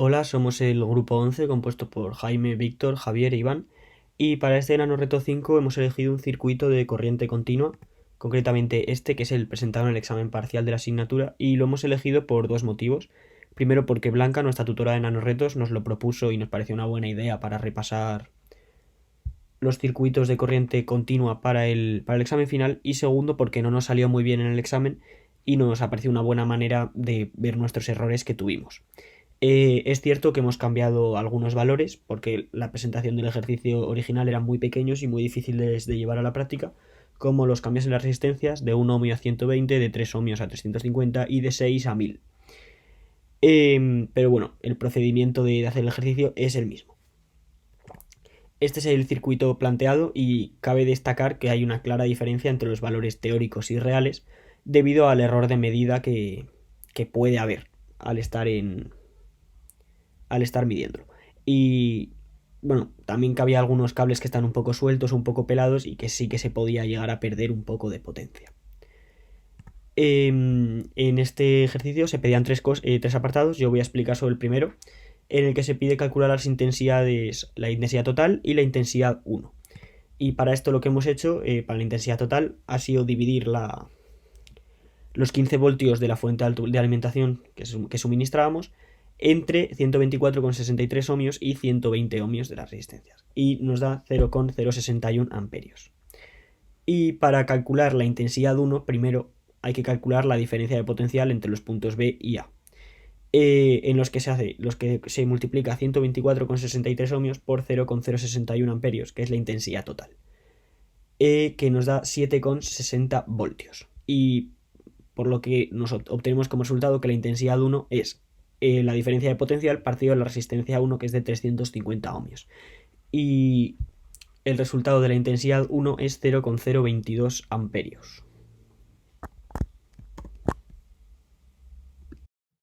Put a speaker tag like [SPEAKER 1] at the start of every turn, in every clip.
[SPEAKER 1] Hola, somos el grupo 11 compuesto por Jaime, Víctor, Javier e Iván. Y para este Reto 5 hemos elegido un circuito de corriente continua, concretamente este que es el presentado en el examen parcial de la asignatura, y lo hemos elegido por dos motivos. Primero porque Blanca, nuestra tutora de nanorretos, nos lo propuso y nos pareció una buena idea para repasar los circuitos de corriente continua para el examen final, y segundo porque no nos salió muy bien en el examen y nos ha parecido una buena manera de ver nuestros errores que tuvimos. Es cierto que hemos cambiado algunos valores porque la presentación del ejercicio original eran muy pequeños y muy difíciles de llevar a la práctica, como los cambios en las resistencias de 1 ohmio a 120, de 3 ohmios a 350 y de 6 a 1000. Pero bueno, el procedimiento de hacer el ejercicio es el mismo. Este es el circuito planteado y cabe destacar que hay una clara diferencia entre los valores teóricos y reales debido al error de medida que puede haber al estar midiéndolo. Y bueno, también que había algunos cables que están un poco sueltos, un poco pelados y que sí que se podía llegar a perder un poco de potencia. En este ejercicio se pedían tres apartados. Yo voy a explicar sobre el primero, en el que se pide calcular las intensidades, la intensidad total y la intensidad 1. Y para esto lo que hemos hecho, para la intensidad total, ha sido dividir los 15 voltios de la fuente de alimentación que suministrábamos entre 124,63 ohmios y 120 ohmios de las resistencias. Y nos da 0,061 amperios. Y para calcular la intensidad 1, primero hay que calcular la diferencia de potencial entre los puntos B y A. En los que se multiplica 124,63 ohmios por 0,061 amperios, que es la intensidad total, que nos da 7,60 voltios. Y por lo que nos obtenemos como resultado que la intensidad 1 es la diferencia de potencial partido de la resistencia 1, que es de 350 ohmios. Y el resultado de la intensidad 1 es 0,022 amperios.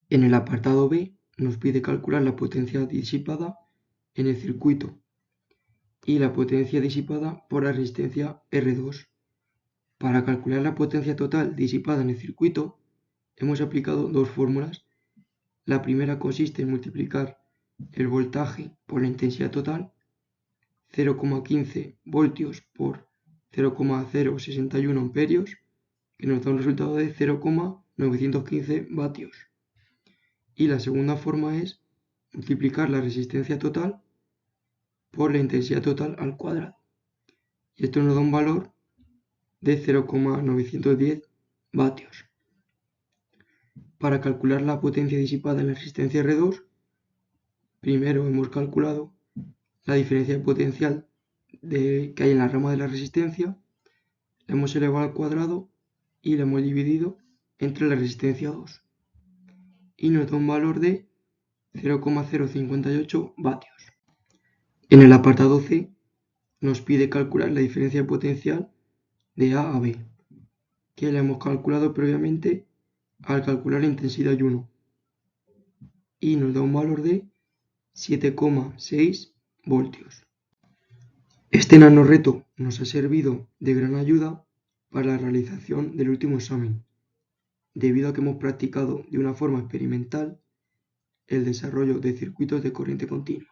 [SPEAKER 2] En el apartado B nos pide calcular la potencia disipada en el circuito y la potencia disipada por la resistencia R2. Para calcular la potencia total disipada en el circuito hemos aplicado dos fórmulas. La primera consiste en multiplicar el voltaje por la intensidad total, 0,15 voltios por 0,061 amperios, que nos da un resultado de 0,915 vatios. Y la segunda forma es multiplicar la resistencia total por la intensidad total al cuadrado. Y esto nos da un valor de 0,910 vatios. Para calcular la potencia disipada en la resistencia R2, primero hemos calculado la diferencia de potencial que hay en la rama de la resistencia, la hemos elevado al cuadrado y la hemos dividido entre la resistencia 2. Y nos da un valor de 0,058 vatios. En el apartado C nos pide calcular la diferencia de potencial de A a B, que la hemos calculado previamente al calcular la intensidad 1, y nos da un valor de 7,6 voltios. Este nanorreto nos ha servido de gran ayuda para la realización del último examen, debido a que hemos practicado de una forma experimental el desarrollo de circuitos de corriente continua.